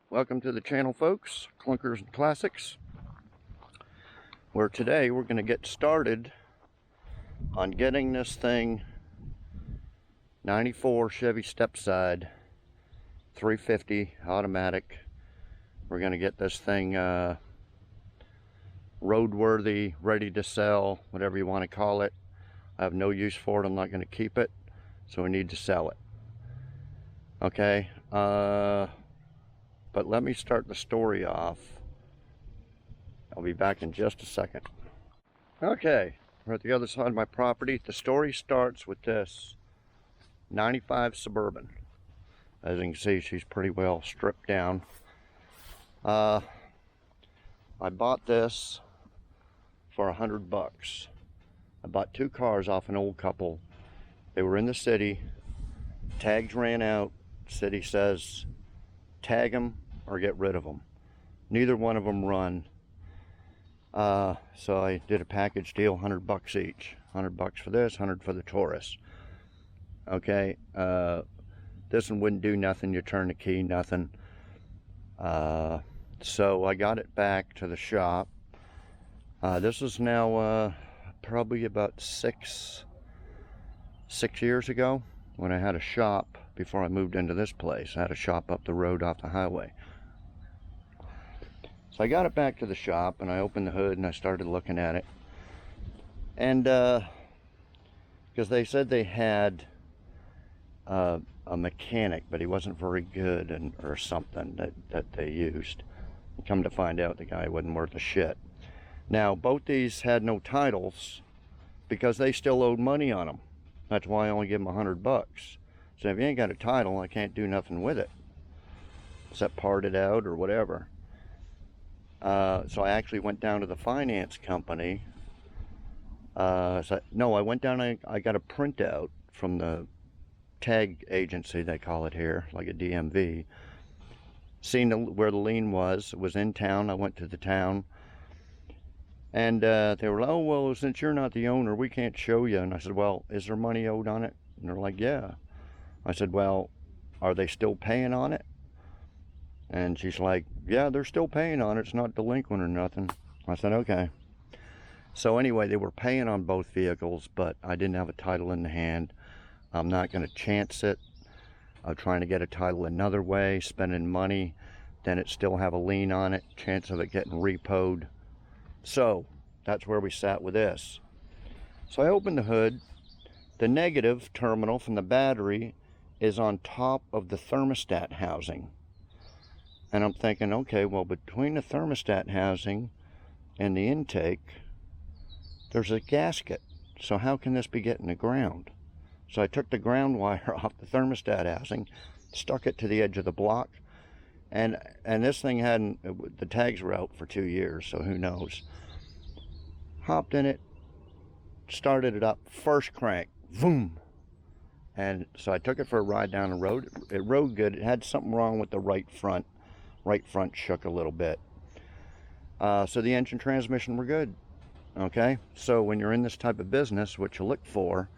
Welcome to the channel, folks. Clunkers and Classics, where today we're going to get started on getting this thing 94 Chevy Stepside 350 automatic. We're going to get this thing roadworthy, ready to sell, whatever you want to call it. I have no use for it. I'm not going to keep it, so we need to sell it. Okay, but let me start the story off. I'll be back in just a second. Okay, we're at the other side of my property. The story starts with this 95 Suburban. As you can see, she's pretty well stripped down. I bought this for $100. I bought two cars off an old couple. They were in the city. Tags ran out. City says tag them or get rid of them. Neither one of them run. So I did a package deal, $100 each. $100 for this, $100 for the Taurus. Okay, this one wouldn't do nothing. You turn the key, nothing. So I got it back to the shop. This is now probably about six years ago, when I had a shop before I moved into this place. I had a shop up the road off the highway. So I got it back to the shop and I opened the hood and I started looking at it. And because they said they had a mechanic, but he wasn't very good or something that they used. And come to find out, the guy wasn't worth a shit. Now, both these had no titles because they still owed money on them. That's why I only give them $100. So if you ain't got a title, I can't do nothing with it, except part it out or whatever. So I actually went down to the finance company. I went down, I got a printout from the tag agency, they call it here, like a DMV. Seen where the lien was. It was in town. I went to the town. And they were like, oh, well, since you're not the owner, we can't show you. And I said, well, is there money owed on it? And they're like, yeah. I said, well, are they still paying on it? And she's like, yeah, they're still paying on it. It's not delinquent or nothing. I said, okay. So anyway, they were paying on both vehicles, but I didn't have a title in the hand. I'm not going to chance it. I'm trying to get a title another way, spending money, then it still have a lien on it, chance of it getting repoed. So that's where we sat with this. So I opened the hood. The negative terminal from the battery is on top of the thermostat housing. And I'm thinking, okay, well, between the thermostat housing and the intake, there's a gasket. So how can this be getting the ground? So I took the ground wire off the thermostat housing, stuck it to the edge of the block, and this thing hadn't, the tags were out for 2 years, so who knows. Hopped in it, started it up, first crank, boom. And so I took it for a ride down the road. It rode good. It had something wrong with the right front. Right front shook a little bit. So the engine, transmission were good. Okay, so when you're in this type of business, what you look for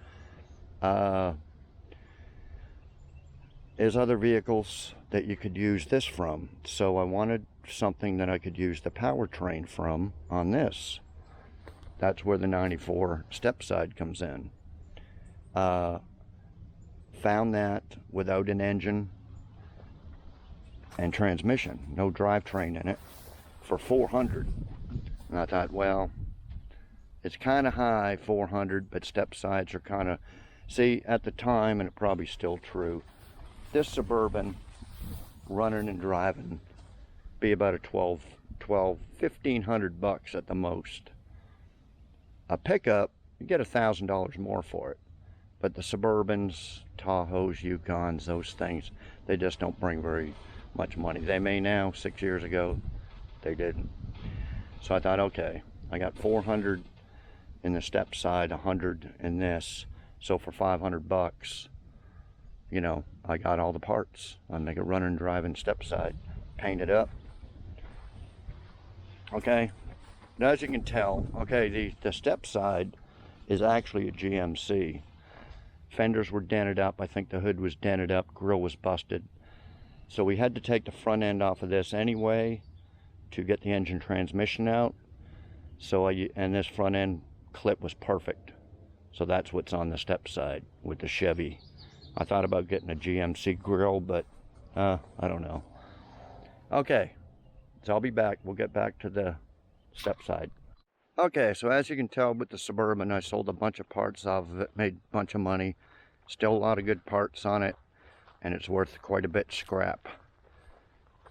is other vehicles that you could use this from. So I wanted something that I could use the powertrain from on this. That's where the 94 Stepside comes in. Found that without an engine and transmission, no drivetrain in it, for $400. And I thought, well, it's kind of high, $400, but Stepsides are kind of, see, at the time, and it's probably still true, this Suburban running and driving be about a $1,500 at the most. A pickup, you get $1,000 more for it, but the Suburbans, Tahoes, Yukons, those things, they just don't bring very much money. They may now. 6 years ago they didn't. So I thought, okay, I got $400 in the Stepside, $100 in this, so for $500, you know, I got all the parts. I make a running and driving Stepside, paint it up. Okay, now as you can tell, okay, the Stepside is actually a GMC. Fenders were dented up. I think the hood was dented up, grill was busted. So we had to take the front end off of this anyway to get the engine transmission out. So and this front end clip was perfect. So that's what's on the Stepside with the Chevy. I thought about getting a GMC grill, but I don't know. Okay, so I'll be back. We'll get back to the Stepside. Okay, so as you can tell with the Suburban, I sold a bunch of parts off of it, made a bunch of money. Still a lot of good parts on it, and it's worth quite a bit scrap.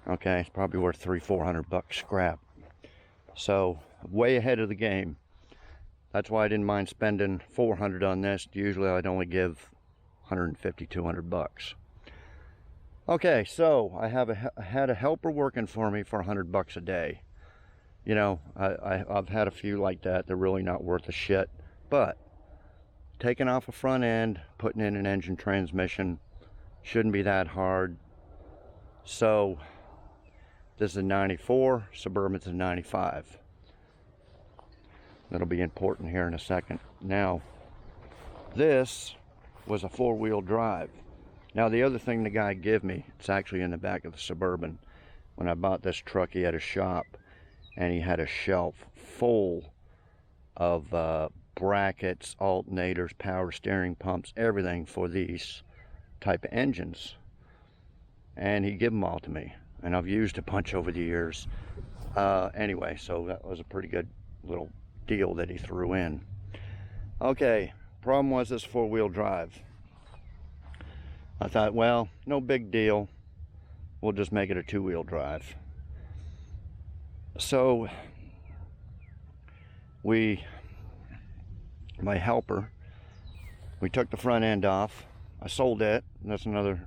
Okay, it's probably worth $300-400 scrap. So way ahead of the game. That's why I didn't mind spending $400 on this. Usually I'd only give $150-200. Okay, so I had a helper working for me for $100 a day. You know, I've had a few like that. They're really not worth a shit. But taking off a front end, putting in an engine transmission shouldn't be that hard. So this is a 94, Suburban's a 95. That'll be important here in a second. Now, this was a four-wheel drive. Now, the other thing the guy gave me, it's actually in the back of the Suburban. When I bought this truck, he had a shop, and he had a shelf full of brackets, alternators, power steering pumps, everything for these type of engines. And he gave them all to me, and I've used a bunch over the years. Anyway, so that was a pretty good little deal that he threw in. Okay, problem was this four-wheel drive. I thought, well, no big deal. We'll just make it a two-wheel drive. So my helper, we took the front end off. I sold it. That's some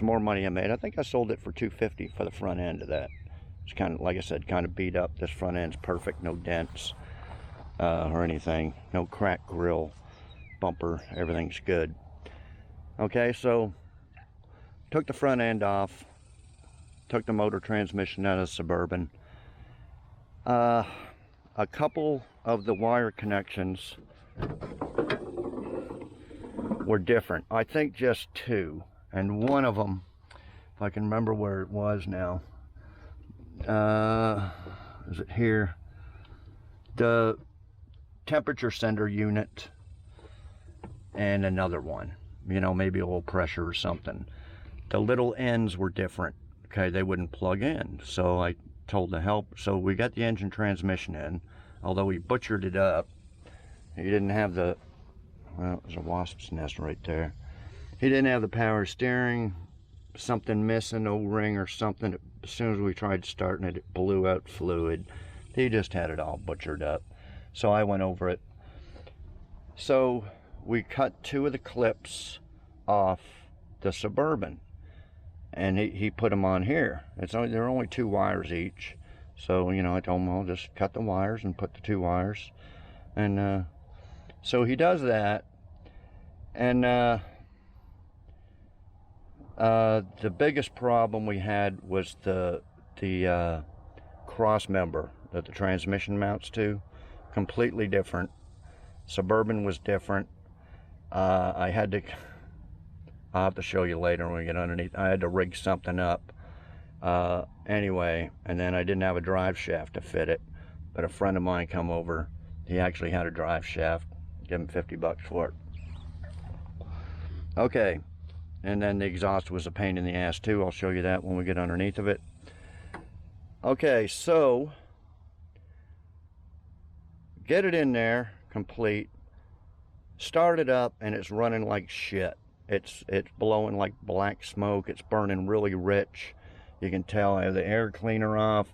more money I made. I think I sold it for $250 for the front end of that. It's kind of, like I said, kind of beat up. This front end's perfect, no dents or anything, no cracked grill, bumper, everything's good. Okay, so took the front end off, took the motor transmission out of the Suburban. A couple of the wire connections were different. I think just two, and one of them, if I can remember where it was now, is it here? The temperature sender unit and another one, you know, maybe a little pressure or something. The little ends were different. Okay, they wouldn't plug in, so I told the help. So we got the engine transmission in, although we butchered it up. He didn't have the, well, there's a wasp's nest right there. He didn't have the power steering, something missing, O-ring or something. As soon as we tried starting it, it blew out fluid. He just had it all butchered up. So I went over it. So we cut two of the clips off the Suburban, and he put them on here. There are only two wires each. So, you know, I told him, I'll just cut the wires and put the two wires. And so he does that. And the biggest problem we had was the cross member that the transmission mounts to. Completely different. Suburban was different. I'll have to show you later when we get underneath. I had to rig something up. Anyway, and then I didn't have a drive shaft to fit it, but a friend of mine come over. He actually had a drive shaft. Give him $50 for it. Okay, and then the exhaust was a pain in the ass too. I'll show you that when we get underneath of it. Okay, so get it in there complete, start it up, and it's running like shit. It's blowing like black smoke. It's burning really rich. You can tell I have the air cleaner off.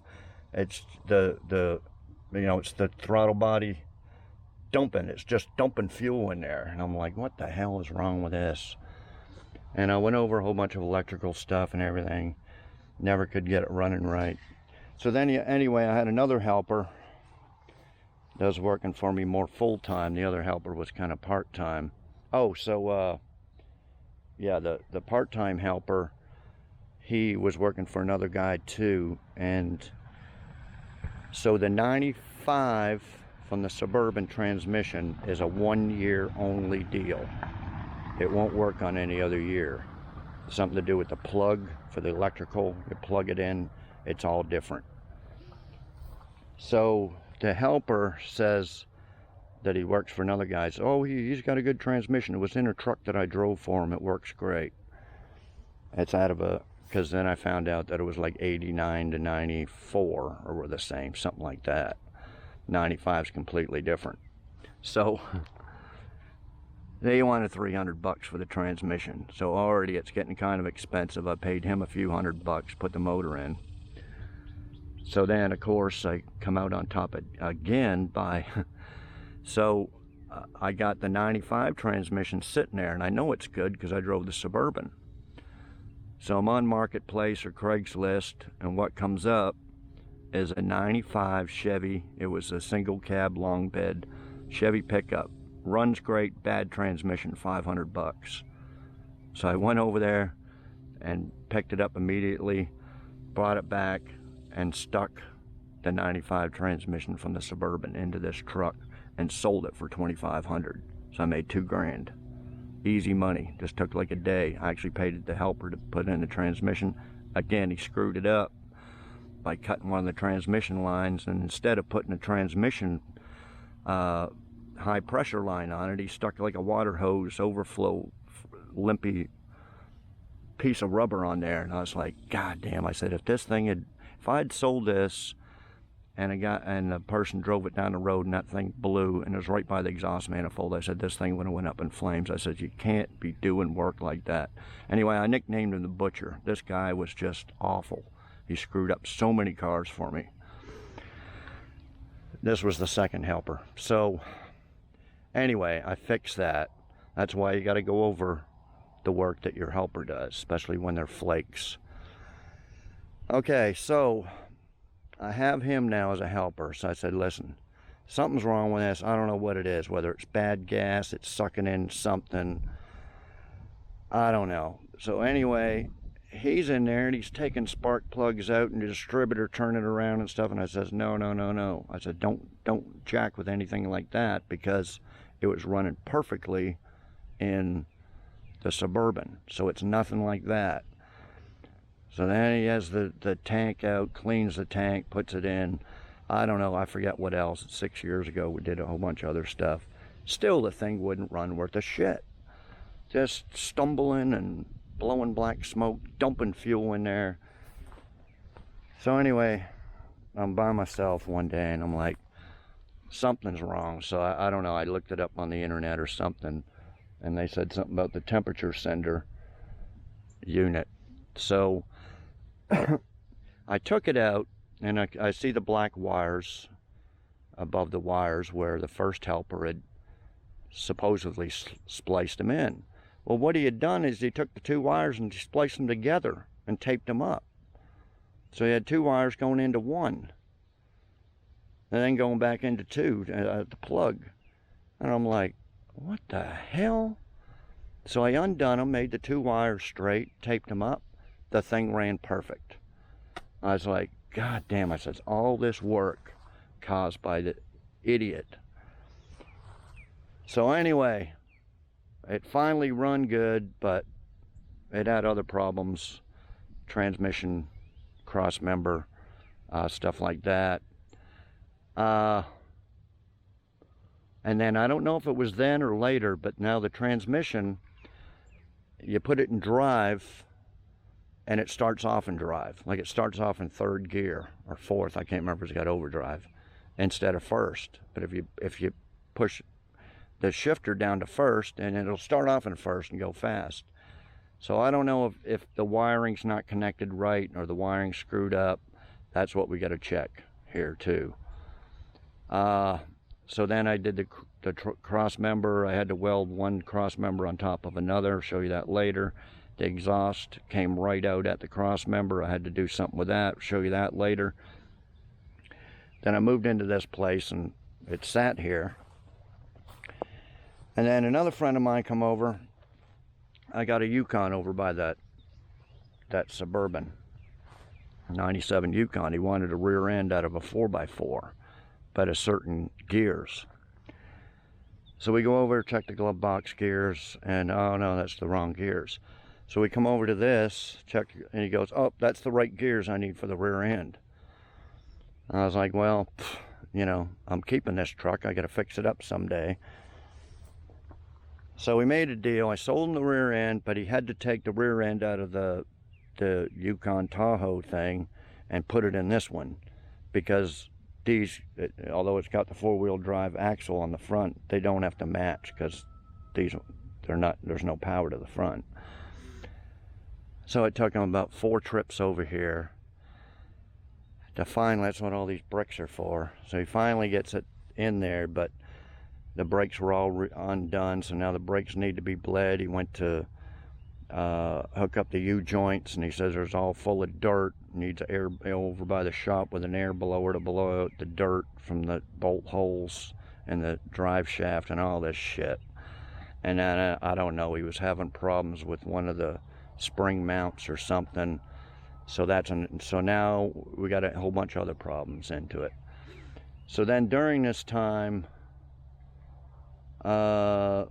It's it's the throttle body dumping. It's just dumping fuel in there. And I'm like, what the hell is wrong with this? And I went over a whole bunch of electrical stuff and everything. Never could get it running right. So then, anyway, I had another helper that was working for me more full-time. The other helper was kind of part-time. Oh, so, yeah, the part-time helper, he was working for another guy too. And so the 95 from the Suburban transmission is a 1 year only deal. It won't work on any other year. something to do with the plug for the electrical. You plug it in, it's all different. So the helper says that he works for another guy. Says, oh, he's got a good transmission. It was in a truck that I drove for him. It works great. It's out of a, because then I found out that it was like 89 to 94 or were the same, something like that. 95 is completely different. So they wanted $300 for the transmission. So already it's getting kind of expensive. I paid him a few $100, put the motor in. So then, of course, I come out on top again by, so I got the 95 transmission sitting there, and I know it's good because I drove the Suburban. So I'm on Marketplace or Craigslist, and what comes up is a 95 Chevy. It was a single cab long bed Chevy pickup. Runs great, bad transmission, $500. So I went over there and picked it up immediately, brought it back, and stuck the 95 transmission from the Suburban into this truck and sold it for $2,500. So I made $2,000. Easy money. Just took like a day. I actually paid the helper to put in the transmission. Again, he screwed it up by cutting one of the transmission lines, and instead of putting a transmission high pressure line on it, he stuck like a water hose overflow limpy piece of rubber on there. And I was like, God damn. I said, if I'd sold this and the person drove it down the road and that thing blew and it was right by the exhaust manifold, I said, this thing would have went up in flames. I said, you can't be doing work like that. Anyway, I nicknamed him the Butcher. This guy was just awful. He screwed up so many cars for me. This was the second helper. So anyway, I fixed that. That's why you got to go over the work that your helper does, especially when they're flakes. Okay, so I have him now as a helper. So I said, listen, something's wrong with this. I don't know what it is, whether it's bad gas, it's sucking in something. I don't know. So anyway, he's in there and he's taking spark plugs out and the distributor turning it around and stuff. And I says, no. I said, don't jack with anything like that, because it was running perfectly in the Suburban. So it's nothing like that. So then he has the tank out, cleans the tank, puts it in. I don't know, I forget what else. 6 years ago we did a whole bunch of other stuff. Still the thing wouldn't run worth a shit. Just stumbling and blowing black smoke, dumping fuel in there. So anyway, I'm by myself one day and I'm like, something's wrong. So I don't know, I looked it up on the internet or something, and they said something about the temperature sender unit. So I took it out and I see the black wires above the wires where the first helper had supposedly spliced them in. Well, what he had done is he took the two wires and spliced them together and taped them up. So he had two wires going into one and then going back into two at the plug. And I'm like, what the hell? So I undone them, made the two wires straight, taped them up. The thing ran perfect. I was like, God damn, I said, all this work caused by the idiot. So anyway, it finally run good, but it had other problems, transmission, cross member, stuff like that. And then I don't know if it was then or later, but now the transmission, you put it in drive and it starts off in drive. Like it starts off in third gear or fourth. I can't remember if it's got overdrive instead of first. But if you push the shifter down to first, and it'll start off in first and go fast. So I don't know if the wiring's not connected right or the wiring's screwed up. That's what we got to check here too. So then I did the cross member. I had to weld one cross member on top of another. I'll show you that later. The exhaust came right out at the cross member. I had to do something with that. I'll show you that later. Then I moved into this place and it sat here. And then another friend of mine come over. I got a Yukon over by that Suburban, 97 Yukon. He wanted a rear end out of a 4x4, but a certain gears. So we go over, check the glove box gears, and oh no, that's the wrong gears. So we come over to this, check, and he goes, oh, that's the right gears I need for the rear end. And I was like, well, you know, I'm keeping this truck. I got to fix it up someday. So we made a deal. I sold him the rear end, but he had to take the rear end out of the Yukon Tahoe thing and put it in this one, because these, although it's got the four-wheel drive axle on the front, they don't have to match, because there's no power to the front. So it took him about 4 trips over here to finally, that's what all these bricks are for. So he finally gets it in there, but the brakes were all undone, so now the brakes need to be bled. He went to hook up the U-joints, and he says there's all full of dirt. Needs air over by the shop with an air blower to blow out the dirt from the bolt holes and the drive shaft and all this shit. And then I don't know, he was having problems with one of the spring mounts or something. So so now we got a whole bunch of other problems into it. So then during this time, oh,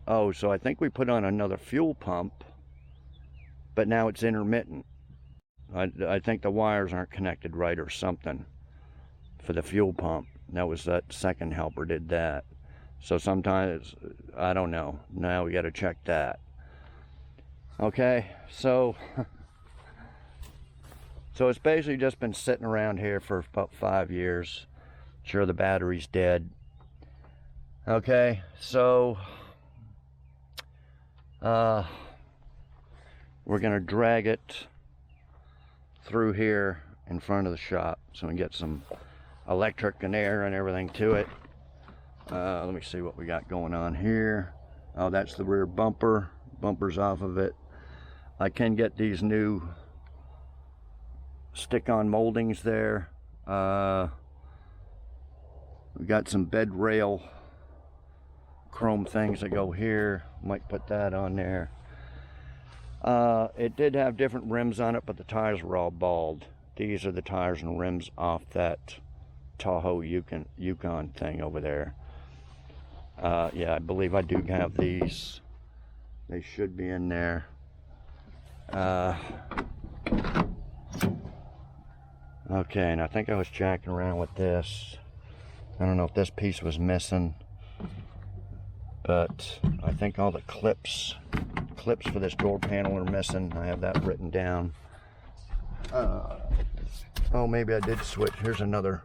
so I think we put on another fuel pump, but now it's intermittent. I think the wires aren't connected right or something for the fuel pump. That second helper did that. So sometimes, I don't know. Now we got to check that. Okay, so it's basically just been sitting around here for about 5 years. Sure, the battery's dead. Okay, so we're gonna drag it through here in front of the shop so we can get some electric and air and everything to it. Let me see what we got going on here. Oh, that's the rear bumper. Bumper's off of it. I can get these new stick-on moldings there. We got some bed rail chrome things that go here. Might put that on there. It did have different rims on it, but the tires were all bald. These are the tires and rims off that Tahoe Yukon thing over there. Yeah, I believe I do have these. They should be in there. Okay, and I think I was jacking around with this. I don't know if this piece was missing, but I think all the clips for this door panel are missing. I have that written down. Oh, maybe I did switch. Here's another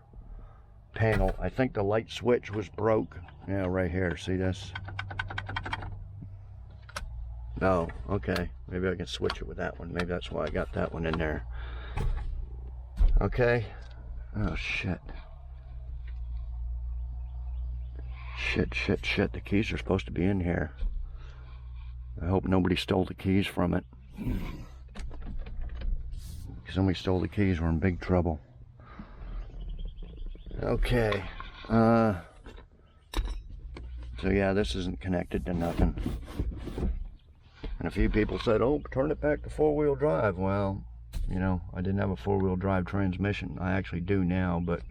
panel. I think the light switch was broke. Yeah, right here. See this? Oh, okay. Maybe I can switch it with that one. Maybe that's why I got that one in there. Okay. Oh, shit. Shit. The keys are supposed to be in here. I hope nobody stole the keys from it. If somebody stole the keys, we're in big trouble. Okay. So yeah, this isn't connected to nothing. And a few people said, oh, turn it back to four-wheel drive. Well, you know, I didn't have a four-wheel drive transmission. I actually do now, but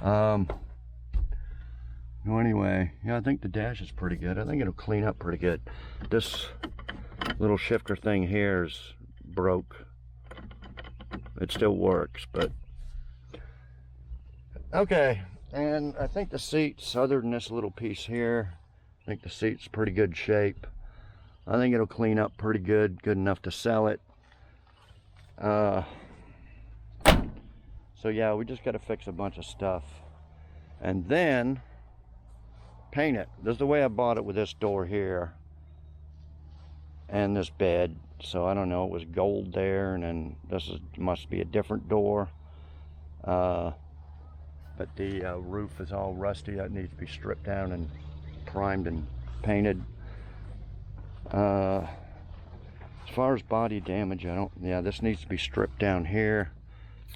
well, anyway, yeah, I think the dash is pretty good. I think it'll clean up pretty good. This little shifter thing here is broke. It still works, but okay. And I think the seats, other than this little piece here, I think the seat's pretty good shape. I think it'll clean up pretty good enough to sell it. So yeah, we just got to fix a bunch of stuff and then paint it. This is the way I bought it, with this door here and this bed. So I don't know, it was gold there, and then must be a different door. But the roof is all rusty. That needs to be stripped down and primed and painted. As far as body damage, yeah, this needs to be stripped down here.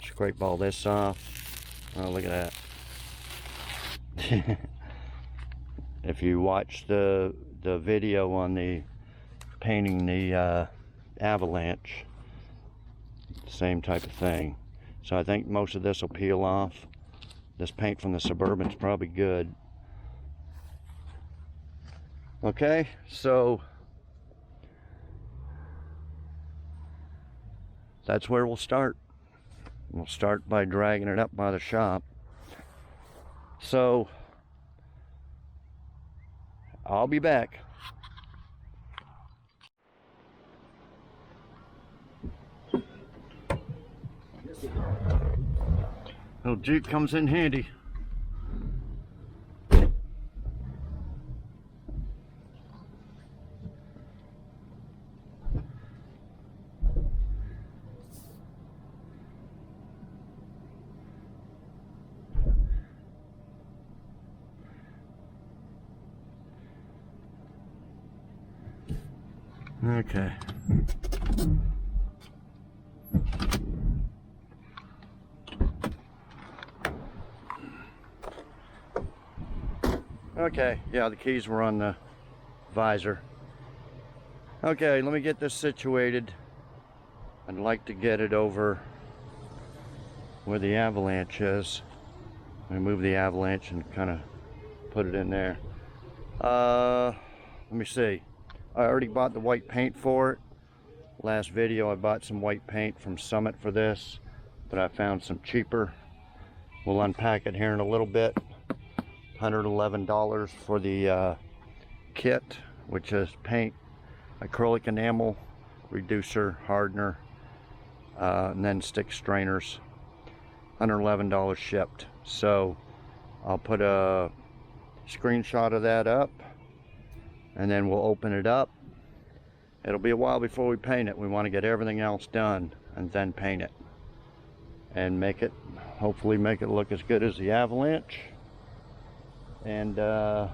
Scrape all this off. Oh, look at that. If you watch the video on the painting the Avalanche, same type of thing. So I think most of this will peel off. This paint from the Suburban is probably good. Okay, so that's where we'll start. We'll start by dragging it up by the shop. So I'll be back. Little Jeep comes in handy. Okay. Okay, yeah, the keys were on the visor. Okay, let me get this situated. I'd like to get it over where the avalanche is. Remove the avalanche and kind of put it in there. Let me see. I already bought the white paint for it. Last video I bought some white paint from Summit for this, but I found some cheaper. We'll unpack it here in a little bit. $111 for the kit, which is paint, acrylic enamel, reducer, hardener, and then stick strainers. $111 shipped. So I'll put a screenshot of that up, and then we'll open it up. It'll be a while before we paint it. We want to get everything else done and then paint it and make it, hopefully make it look as good as the avalanche. And I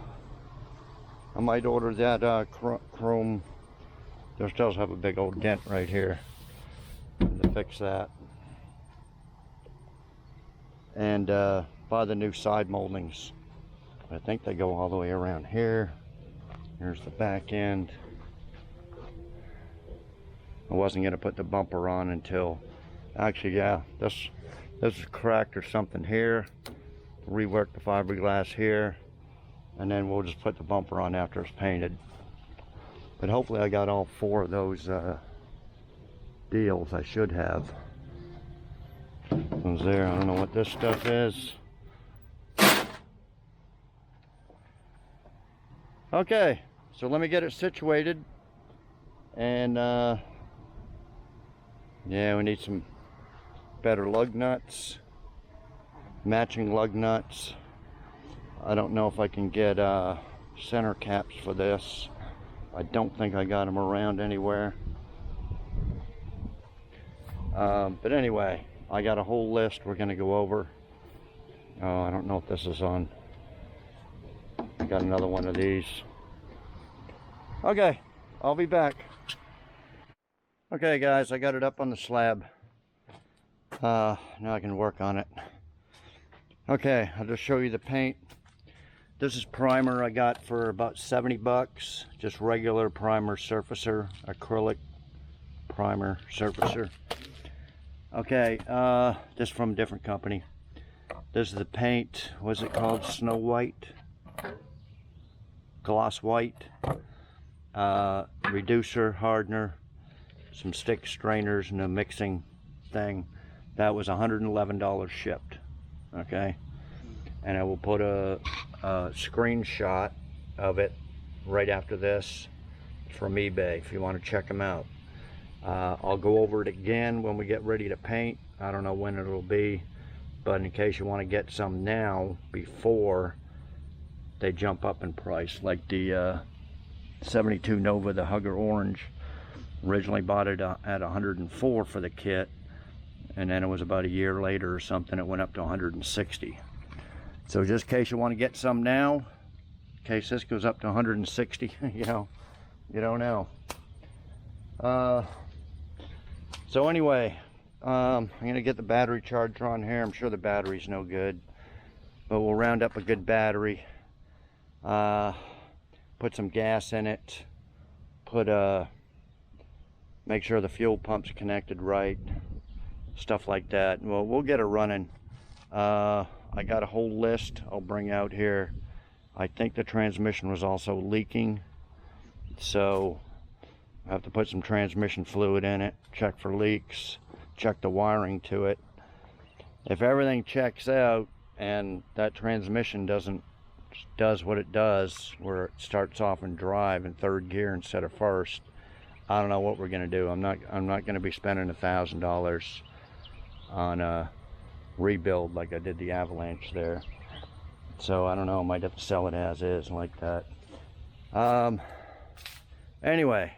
might order that chrome. This does have a big old dent right here to fix that. And buy the new side moldings. I think they go all the way around here. Here's the back end. I wasn't going to put the bumper on until, actually, yeah, this is cracked or something here. Rework the fiberglass here, and then we'll just put the bumper on after it's painted. But hopefully I got all 4 of those deals. I should have. Those there. I don't know what this stuff is. Okay, so let me get it situated. And yeah, we need some better lug nuts, matching lug nuts. I don't know if I can get center caps for this. I don't think I got them around anywhere. But anyway, I got a whole list we're going to go over. Oh, I don't know if this is on. I got another one of these. Okay, I'll be back. Okay guys, I got it up on the slab. Now I can work on it. Okay, I'll just show you the paint. This is primer I got for about 70 bucks. Just regular primer surfacer, acrylic primer surfacer. Okay, this is from a different company. This is the paint, what's it called? Snow White? Gloss White. Reducer, hardener, some stick strainers, and a mixing thing. That was $111 shipped. Okay, and I will put a screenshot of it right after this from eBay if you want to check them out. I'll go over it again when we get ready to paint. I don't know when it'll be, but in case you want to get some now before they jump up in price, like the 72 Nova, the Hugger Orange. Originally bought it at 104 for the kit, and then it was about a year later or something, it went up to 160. So just in case you want to get some now, in case this goes up to 160, you know, you don't know. So anyway, I'm gonna get the battery charger on here. I'm sure the battery's no good, but we'll round up a good battery, put some gas in it, make sure the fuel pump's connected right, stuff like that. Well, we'll get it running. I got a whole list I'll bring out here. I think the transmission was also leaking, So I have to put some transmission fluid in it, check for leaks, check the wiring to it. If everything checks out and that transmission does what it does, where it starts off in drive in third gear instead of first, I don't know what we're gonna do. I'm not gonna be spending $1,000 on a rebuild like I did the Avalanche there. So I don't know, I might have to sell it as is like that. Anyway,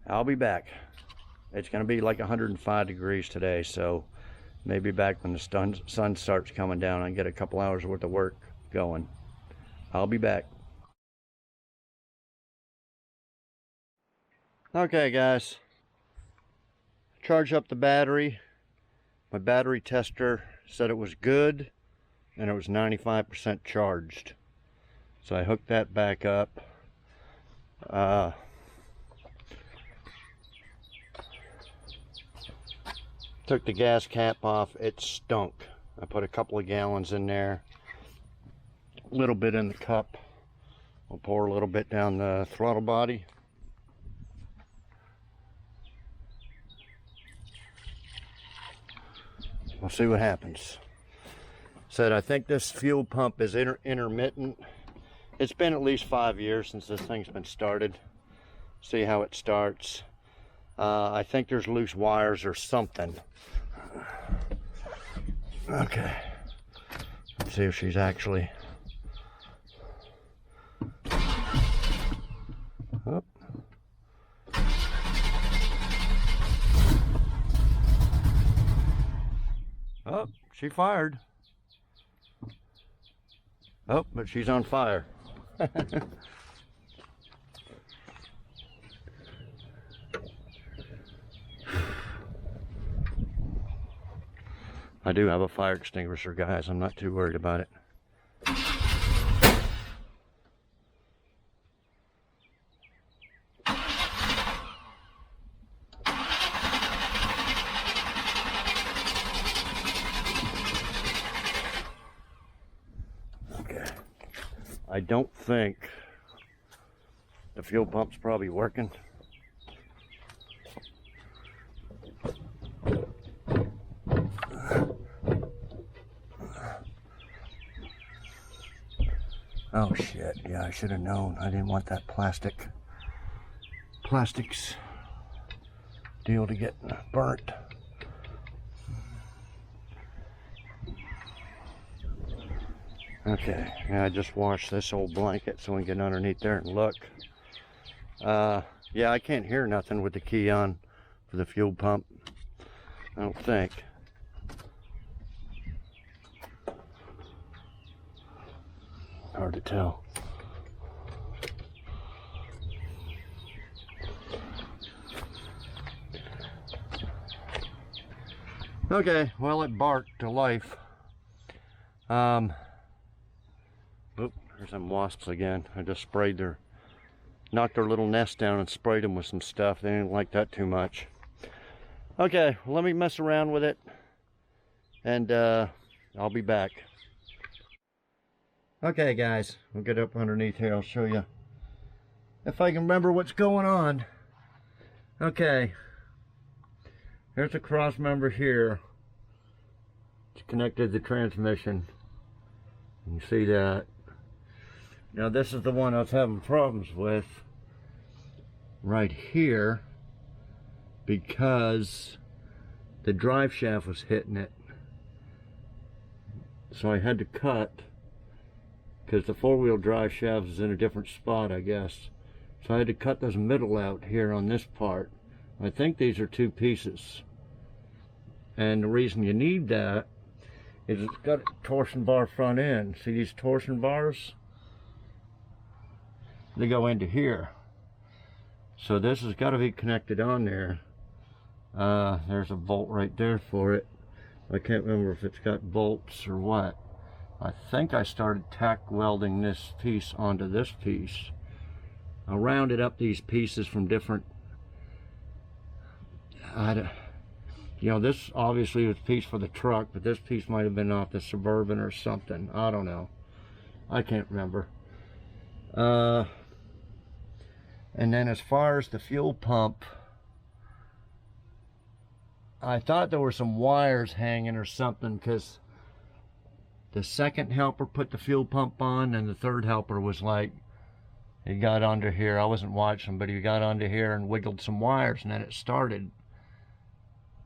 I'll be back. It's gonna be like 105 degrees today, so maybe back when the sun starts coming down and get a couple hours worth of work going. I'll be back. Okay guys, charge up the battery. My battery tester said it was good and it was 95% charged. So I hooked that back up. Took the gas cap off, it stunk. I put a couple of gallons in there, a little bit in the cup. I'll pour a little bit down the throttle body. We'll see what happens. Said I think this fuel pump is intermittent. It's been at least 5 years since this thing's been started. See how it starts. I think there's loose wires or something. Okay. Let's see if she's up. Oh, she fired. Oh, but she's on fire. I do have a fire extinguisher, guys. I'm not too worried about it. Okay. I don't think the fuel pump's probably working. Oh shit, yeah, I should have known. I didn't want that plastics deal to get burnt. Okay, yeah, I just washed this old blanket so we can get underneath there and look. Yeah, I can't hear nothing with the key on for the fuel pump, I don't think. Hard to tell. Okay, well, it barked to life. Oop, there's some wasps again. I just sprayed knocked their little nest down and sprayed them with some stuff. They didn't like that too much. Okay, well, let me mess around with it and I'll be back. Okay guys, we'll get up underneath here. I'll show you if I can remember what's going on. Okay, here's a cross member here. It's connected to the transmission. You can see that. Now this is the one I was having problems with right here because the drive shaft was hitting it. So I had to cut, because the four-wheel drive shaft is in a different spot, I guess. So I had to cut this middle out here on this part. I think these are two pieces. And the reason you need that is it's got a torsion bar front end. See these torsion bars? They go into here. So this has got to be connected on there. There's a bolt right there for it. I can't remember if it's got bolts or what. I think I started tack welding this piece onto this piece. I rounded up these pieces from different, you know, this obviously was a piece for the truck, but this piece might have been off the Suburban or something. I don't know. I can't remember. And then as far as the fuel pump, I thought there were some wires hanging or something, because the second helper put the fuel pump on, and the third helper was like, he got under here. I wasn't watching, but he got under here and wiggled some wires, and then it started.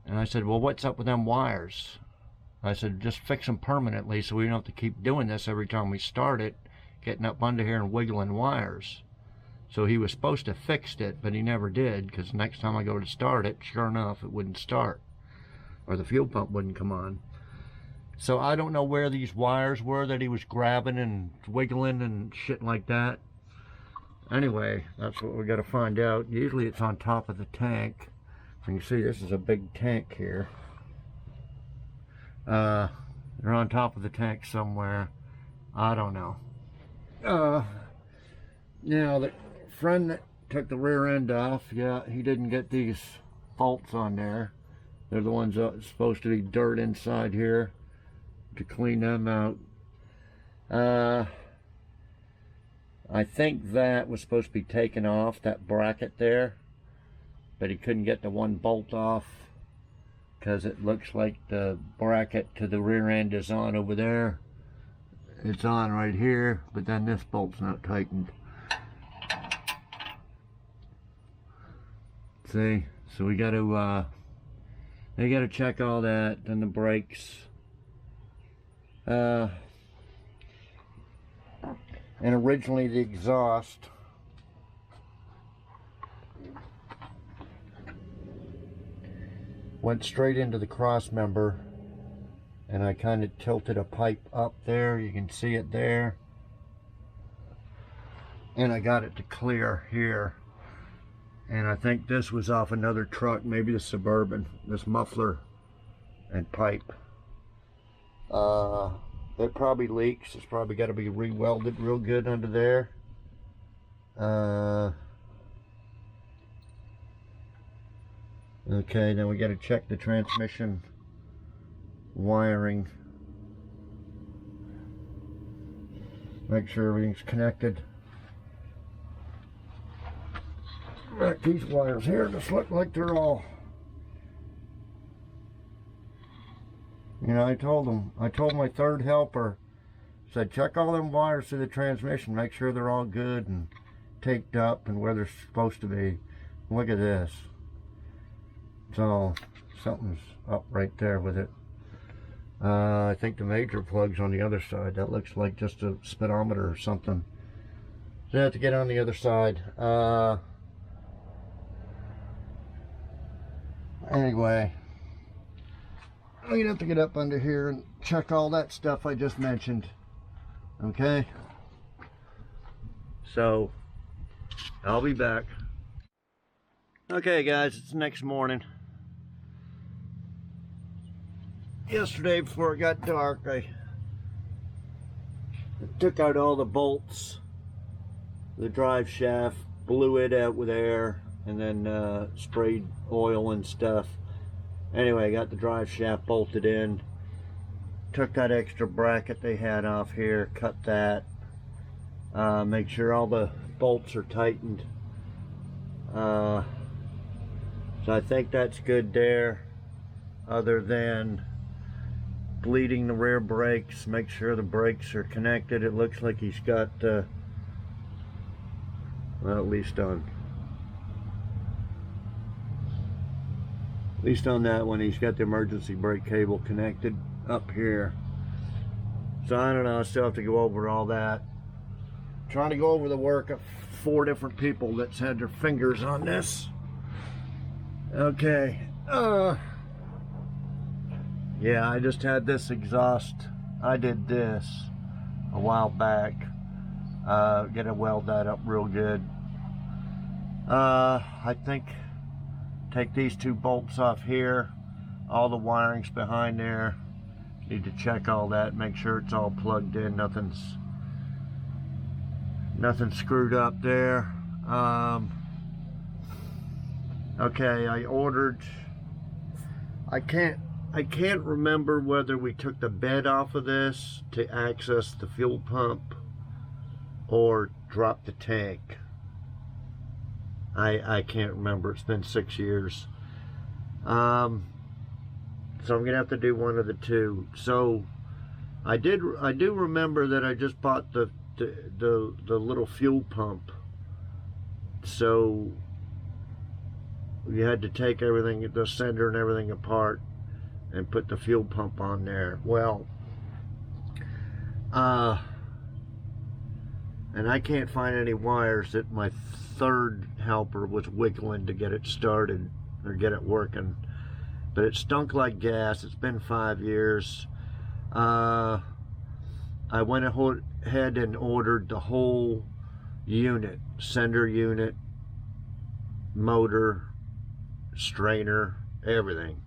And I said, well, what's up with them wires? I said, just fix them permanently so we don't have to keep doing this every time we start it, getting up under here and wiggling wires. So he was supposed to fix it, but he never did, because next time I go to start it, sure enough, it wouldn't start, or the fuel pump wouldn't come on. So I don't know where these wires were that he was grabbing and wiggling and shit like that. Anyway, that's what we got to find out. Usually it's on top of the tank. You can see this is a big tank here. They're on top of the tank somewhere. I don't know. Now the friend that took the rear end off, yeah, he didn't get these bolts on there. They're the ones that's supposed to be dirt inside here, to clean them out. I think that was supposed to be taken off, that bracket there, but he couldn't get the one bolt off, because it looks like the bracket to the rear end is on over there. It's on right here, but then this bolt's not tightened. See, so we got to check all that. Then the brakes, and originally the exhaust went straight into the cross member, and I kind of tilted a pipe up there. You can see it there, and I got it to clear here. And I think this was off another truck, maybe the Suburban, this muffler and pipe. That probably leaks. It's probably got to be re-welded real good under there. Okay, then we got to check the transmission wiring. Make sure everything's connected. Right, these wires here just look like they're all, you know, I told my third helper, said, check all them wires through the transmission, make sure they're all good and taped up and where they're supposed to be. Look at this. So something's up right there with it. I think the major plug's on the other side. That looks like just a speedometer or something. So I have to get on the other side. Anyway, I'm gonna have to get up under here and check all that stuff I just mentioned. Okay, so I'll be back. Okay guys, it's the next morning. Yesterday before it got dark, I took out all the bolts, the drive shaft, blew it out with air, and then sprayed oil and stuff. Anyway, I got the drive shaft bolted in, took that extra bracket they had off here, cut that, make sure all the bolts are tightened. So I think that's good there, other than bleeding the rear brakes, make sure the brakes are connected. It looks like he's got, well, at least on that one, he's got the emergency brake cable connected up here. So I don't know, I still have to go over all that. Trying to go over the work of 4 different people that's had their fingers on this. Okay, yeah, I just had this exhaust. I did this a while back. Gonna weld that up real good. I think take these 2 bolts off here, all the wiring's behind there. Need to check all that, make sure it's all plugged in, nothing screwed up there. Okay, I ordered, I can't remember whether we took the bed off of this to access the fuel pump or drop the tank. I can't remember. It's been 6 years. So I'm gonna have to do one of the two. So I do remember that I just bought the little fuel pump. So you had to take everything, the sender and everything apart, and put the fuel pump on there. Well, and I can't find any wires that my third helper was wiggling to get it started or get it working. But it stunk like gas. It's been 5 years. I went ahead and ordered the whole unit, sender unit, motor, strainer, everything.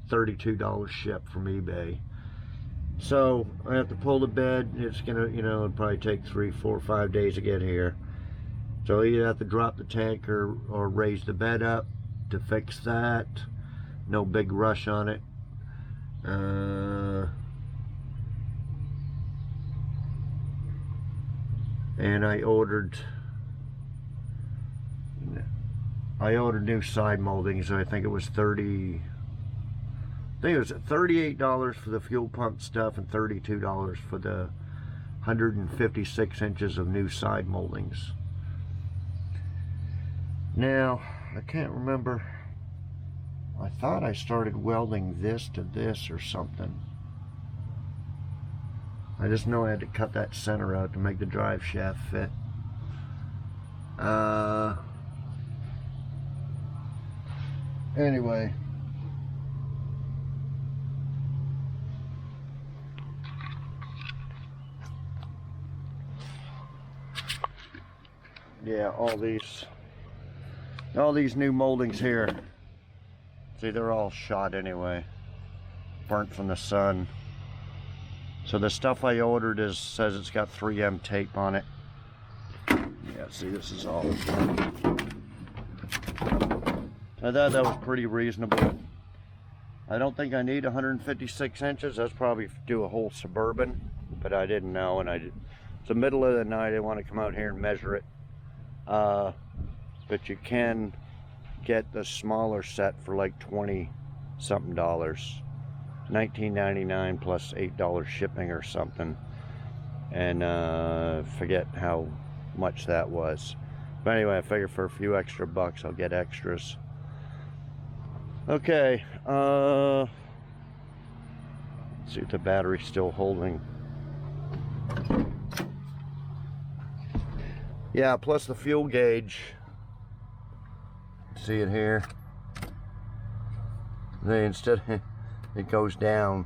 $32 shipped from eBay. So I have to pull the bed. It's gonna, it'll probably take 3, 4, 5 days to get here. So I either have to drop the tank or raise the bed up to fix that. No big rush on it. And I ordered new side moldings. I think it was $38 for the fuel pump stuff and $32 for the 156 inches of new side moldings. Now, I can't remember. I thought I started welding this to this or something. I just know I had to cut that center out to make the drive shaft fit. Anyway. Yeah, all these new moldings here. See, they're all shot anyway. Burnt from the sun. So the stuff I ordered says it's got 3M tape on it. Yeah, see, this is all. I thought that was pretty reasonable. I don't think I need 156 inches. That's probably do a whole Suburban, but I didn't know, and it's the middle of the night. I want to come out here and measure it. But you can get the smaller set for like $20-something. $19.99 plus $8 shipping or something, and forget how much that was. But anyway, I figure for a few extra bucks I'll get extras. Okay, let's see if the battery's still holding. Yeah, plus the fuel gauge. See it here? They instead it goes down.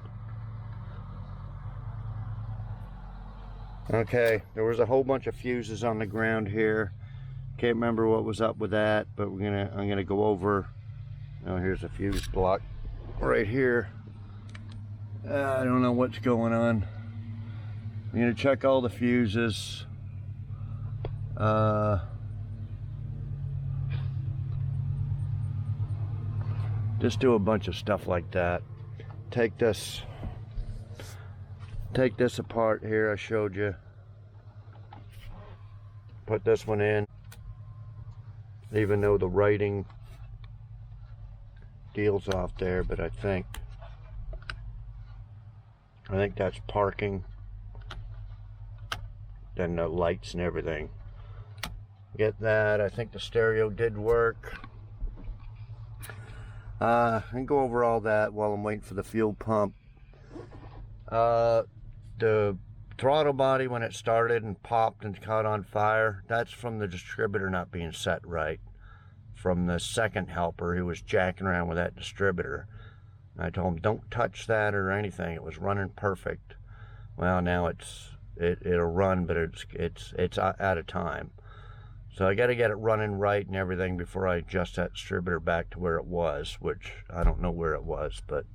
Okay, there was a whole bunch of fuses on the ground here. Can't remember what was up with that, but I'm gonna go over. Oh, here's a fuse block right here. I don't know what's going on. I'm gonna check all the fuses. Just do a bunch of stuff like that. Take this apart here. I showed you. Put this one in, even though the writing deals off there, but I think that's parking. Then the lights and everything. Get that. I think the stereo did work. And go over all that while I'm waiting for the fuel pump. The throttle body, when it started and popped and caught on fire, that's from the distributor not being set right. From the second helper who was jacking around with that distributor. I told him, don't touch that or anything. It was running perfect. Well, now it'll run, but it's out of time. So I got to get it running right and everything before I adjust that distributor back to where it was, which I don't know where it was, but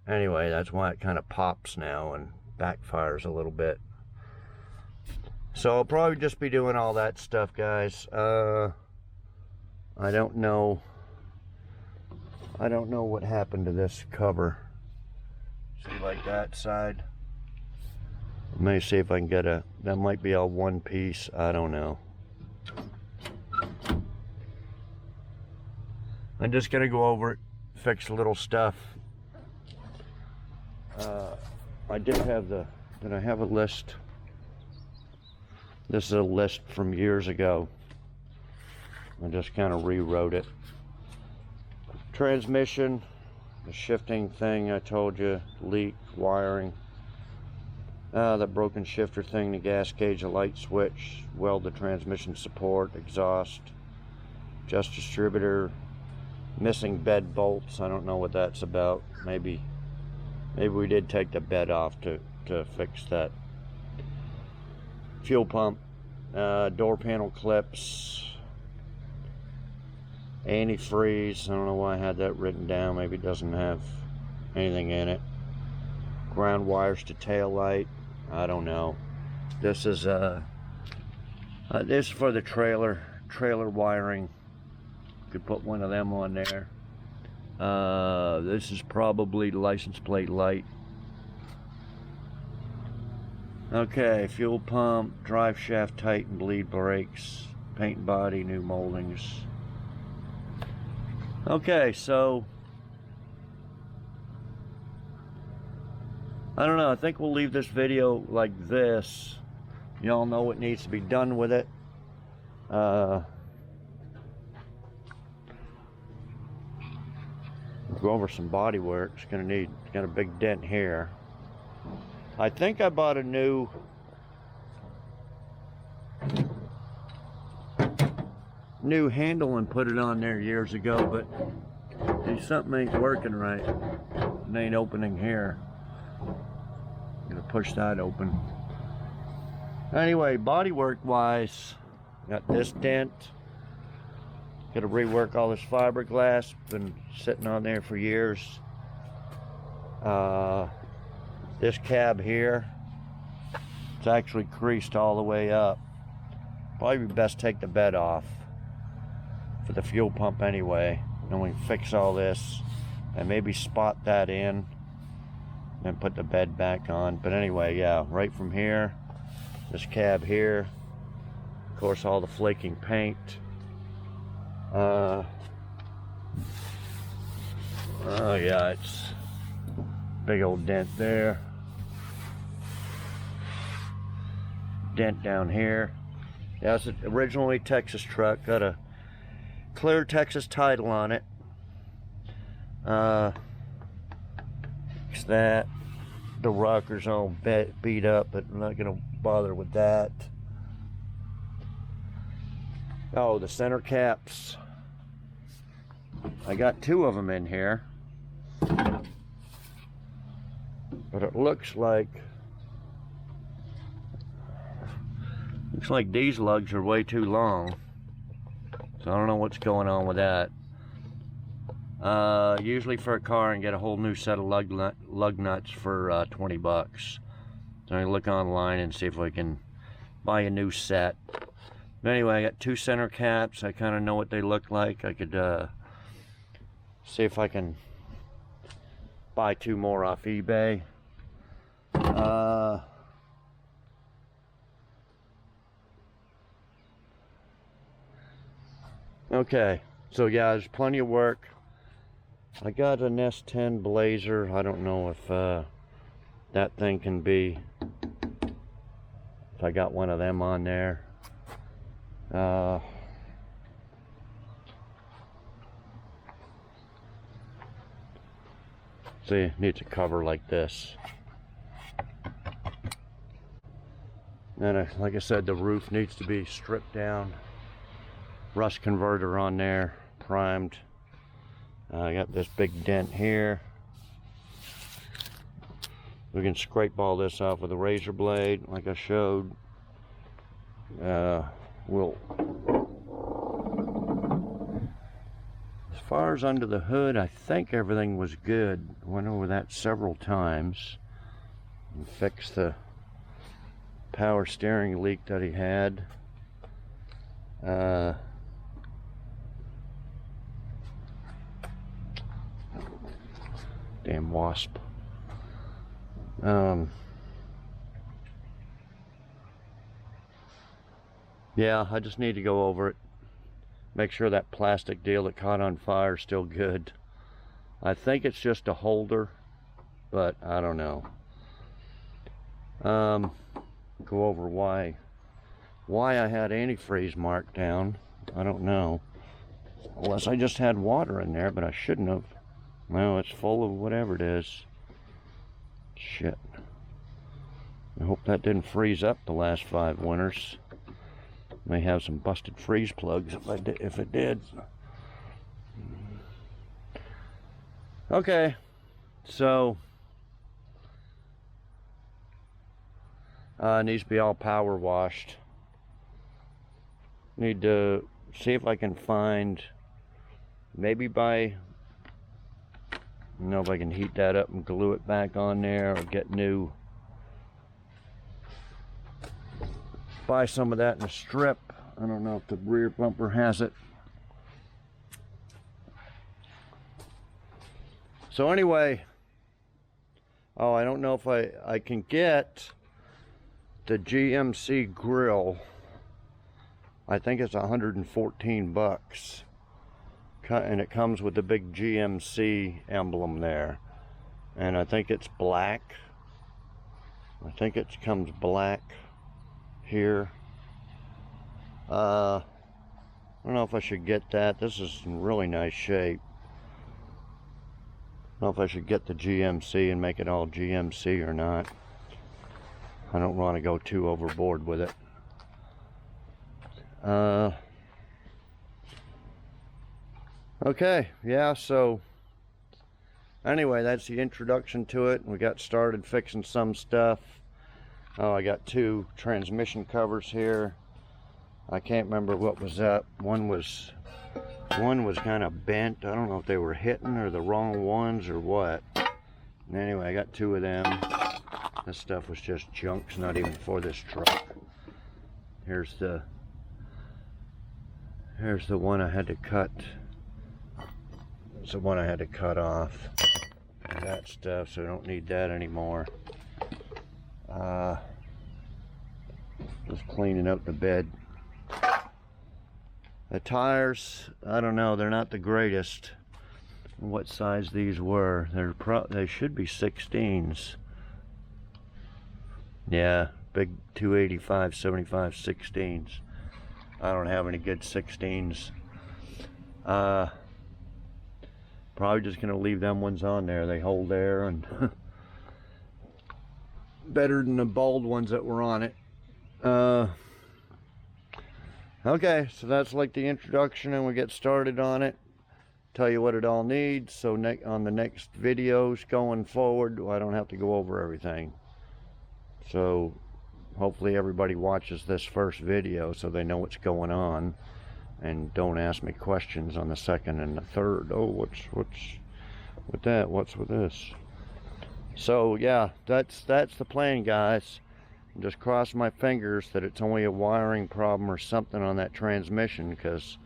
anyway, that's why it kind of pops now and backfires a little bit. So I'll probably just be doing all that stuff, guys. I don't know what happened to this cover. See, like that side. Let me see if I can get that might be all one piece, I don't know. I'm just gonna go over it, fix a little stuff. I did have did I have a list? This is a list from years ago. I just kind of rewrote it. Transmission, the shifting thing I told you, leak, wiring. The broken shifter thing, the gas gauge, the light switch, weld the transmission support, exhaust, just distributor, missing bed bolts. I don't know what that's about. Maybe we did take the bed off to fix that. Fuel pump, door panel clips, antifreeze. I don't know why I had that written down. Maybe it doesn't have anything in it. Ground wires to tail light. I don't know. This is this is for the trailer wiring. Could put one of them on there. This is probably license plate light. Okay, fuel pump, drive shaft tight and bleed brakes, paint body, new moldings. Okay, so I don't know, I think we'll leave this video like this. Y'all know what needs to be done with it. Go over some body work. It's got a big dent here. I think I bought a new handle and put it on there years ago, but something ain't working right. It ain't opening here. I'm gonna push that open. Anyway, bodywork wise, got this dent. Got to rework all this fiberglass. Been sitting on there for years. This cab here, it's actually creased all the way up. Probably best take the bed off for the fuel pump anyway. Then we can fix all this and maybe spot that in and put the bed back on. But anyway, yeah, right from here, this cab here, of course all the flaking paint. Oh yeah, it's big old dent there. Dent down here. Yeah, it's originally Texas truck. Got a clear Texas title on it. Fix that. The rocker's all beat up, but I'm not gonna bother with that. Oh, the center caps. I got 2 of them in here, but it looks like these lugs are way too long, so I don't know what's going on with that. Usually for a car and get a whole new set of lug nuts for 20 bucks. So I look online and see if I can buy a new set. But anyway, I got 2 center caps. I kind of know what they look like. I could see if I can buy 2 more off eBay. Okay, so yeah, there's plenty of work. I got an S10 Blazer. I don't know if that thing can be, if I got one of them on there. See, it needs a cover like this. And like I said, the roof needs to be stripped down. Rust converter on there, primed. I got this big dent here. We can scrape all this off with a razor blade, like I showed. As far as under the hood, I think everything was good. Went over that several times and fixed the power steering leak that he had. Damn wasp. Yeah, I just need to go over it. Make sure that plastic deal that caught on fire is still good. I think it's just a holder, but I don't know. Go over why I had antifreeze marked down. I don't know. Unless I just had water in there, but I shouldn't have. Well, it's full of whatever it is. Shit. I hope that didn't freeze up the last 5 winters. May have some busted freeze plugs if it did. Okay, so it needs to be all power washed. Need to see if I can find, maybe if I can heat that up and glue it back on there, or get new, buy some of that in a strip. I don't know if the rear bumper has it. So anyway, oh, I don't know if I can get the GMC grill. I think it's 114 bucks. And it comes with the big GMC emblem there. And I think it's black. I think it comes black here. I don't know if I should get that. This is in really nice shape. I don't know if I should get the GMC and make it all GMC or not. I don't want to go too overboard with it. Okay, yeah, so anyway, that's the introduction to it. We got started fixing some stuff. Oh, I got 2 transmission covers here. I can't remember what was up. One was kind of bent. I don't know if they were hitting or the wrong ones or what. Anyway, I got 2 of them. This stuff was just junk. It's not even for this truck. Here's the one I had to cut. It's the one I had to cut off. That stuff, so I don't need that anymore. Just cleaning out the bed. The tires, I don't know, they're not the greatest. What size these were? They should be 16s. Yeah, big 285, 75 16s. I don't have any good 16s. Probably just gonna leave them ones on there. They hold air and better than the bold ones that were on it. Okay, so that's like the introduction, and we get started on it. Tell you what it all needs, so on the next videos going forward, I don't have to go over everything. So hopefully everybody watches this first video so they know what's going on, and don't ask me questions on the second and the third. Oh, what's with that? What's with this? So yeah, that's the plan, guys. Just cross my fingers that it's only a wiring problem or something on that transmission, because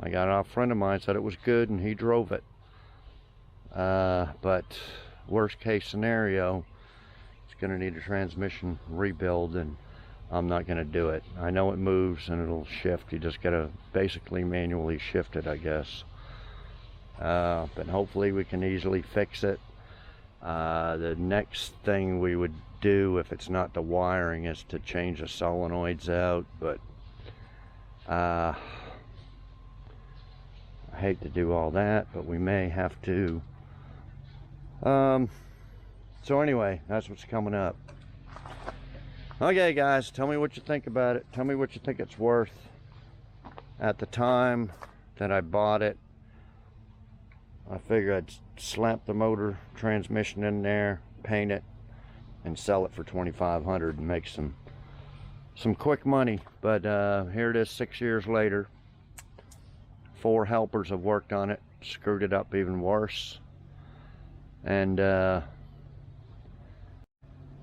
I got a friend of mine said it was good and he drove it. But worst case scenario, it's gonna need a transmission rebuild, and I'm not gonna do it. I know it moves and it'll shift. You just gotta basically manually shift it, I guess. But hopefully we can easily fix it. The next thing we would do, if it's not the wiring, is to change the solenoids out, but I hate to do all that, but we may have to. So anyway, that's what's coming up. Okay guys, tell me what you think about it. Tell me what you think it's worth. At the time that I bought it, I figured I'd slap the motor transmission in there, paint it, and sell it for $2,500 and make some quick money. But here it is 6 years later. 4 helpers have worked on it, screwed it up even worse, and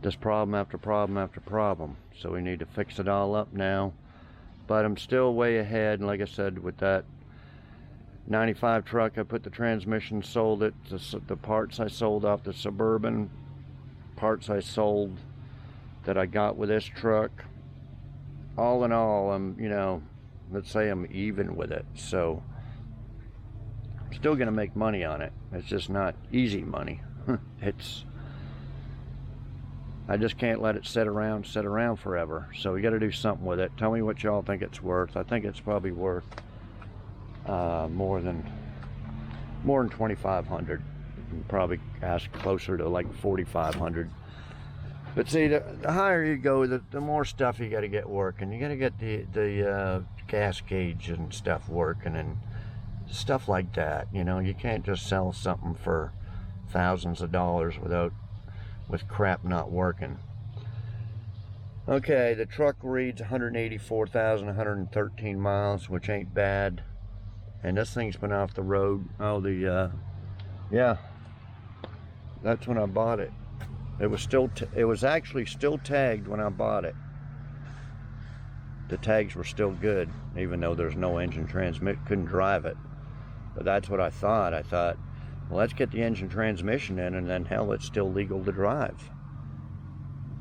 just problem after problem after problem. So we need to fix it all up now. But I'm still way ahead, and like I said, with that 95 truck, I put the transmission, sold it. The parts I sold off the Suburban, parts I sold that I got with this truck. All in all, I'm, let's say I'm even with it. So I'm still gonna make money on it. It's just not easy money. I just can't let it sit around forever. So we got to do something with it. Tell me what y'all think it's worth. I think it's probably worth more than 2,500. Probably ask closer to like 4,500. But see, the higher you go, the more stuff you got to get working. You got to get the gas gauge and stuff working and stuff like that. You know, you can't just sell something for thousands of dollars with crap not working. Okay, the truck reads 184,113 miles, which ain't bad. And this thing's been off the road. Oh, yeah, that's when I bought it. It was actually still tagged when I bought it. The tags were still good, even though there's no engine transmission, couldn't drive it. But that's what I thought. I thought, well, let's get the engine transmission in, and then hell, it's still legal to drive.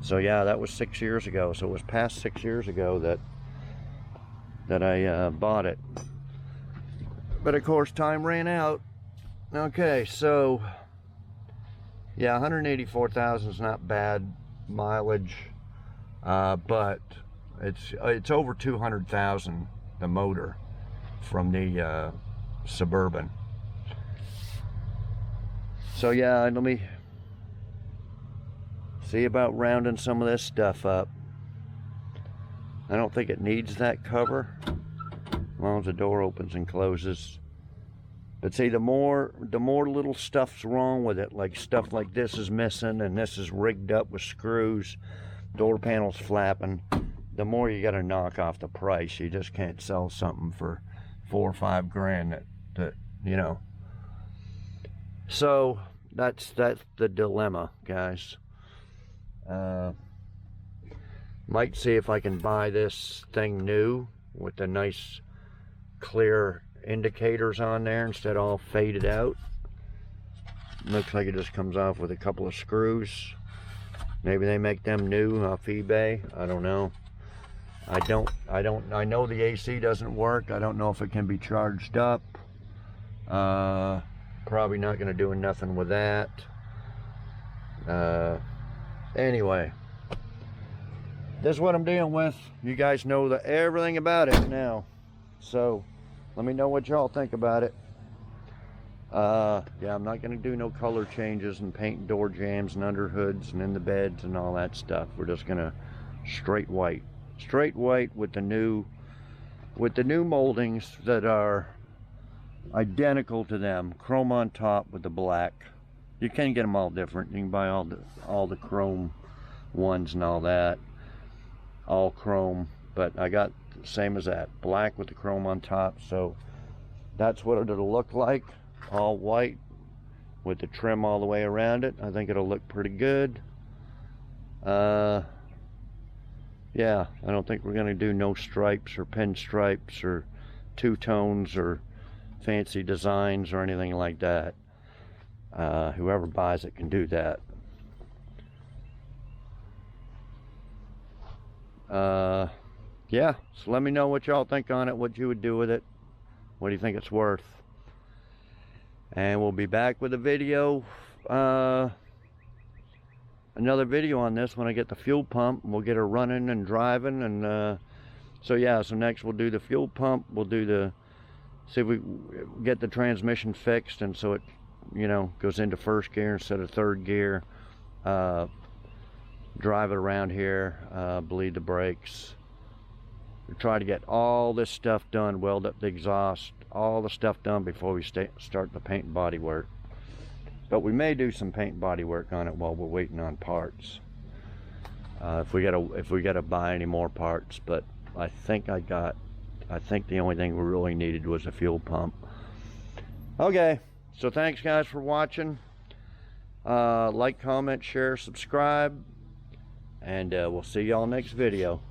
So yeah, that was 6 years ago. So it was past 6 years ago that I bought it. But of course, time ran out. Okay, so yeah, 184,000 is not bad mileage, but it's over 200,000 the motor from the Suburban. So yeah, let me see about rounding some of this stuff up. I don't think it needs that cover, as long as the door opens and closes. But see, the more little stuff's wrong with it, like stuff like this is missing and this is rigged up with screws, door panels flapping, the more you got to knock off the price. You just can't sell something for $4 or $5 grand that you know. So that's the dilemma, guys. Might see if I can buy this thing new with the nice clear indicators on there instead of all faded out. Looks like it just comes off with a couple of screws. Maybe they make them new off eBay. I don't know. I know the AC doesn't work. I don't know if it can be charged up. Probably not going to do nothing with that. Anyway, this is what I'm dealing with. You guys know everything about it now. So let me know what y'all think about it. Yeah, I'm not going to do no color changes and paint door jambs and under hoods and in the beds and all that stuff. We're just going to straight white with the new moldings that are identical to them. Chrome on top with the black. You can get them all different. You can buy all the chrome ones and all that, all chrome, but I got the same as that, black with the chrome on top. So that's what it'll look like, all white with the trim all the way around it. I think it'll look pretty good. Yeah, I don't think we're gonna do no stripes or pinstripes or two-tones or fancy designs or anything like that. Whoever buys it can do that. Yeah, so let me know what y'all think on it, what you would do with it, what do you think it's worth. And we'll be back with a video, another video on this when I get the fuel pump. We'll get her running and driving. And so yeah, so next we'll do the fuel pump. We'll do see if we get the transmission fixed, and so it, you know, goes into first gear instead of third gear. Drive it around here, bleed the brakes. We try to get all this stuff done, weld up the exhaust, all the stuff done before we start the paint and body work. But we may do some paint and body work on it while we're waiting on parts. If we gotta buy any more parts, but I think the only thing we really needed was a fuel pump. Okay, so thanks guys for watching. Like, comment, share, subscribe, and we'll see y'all next video.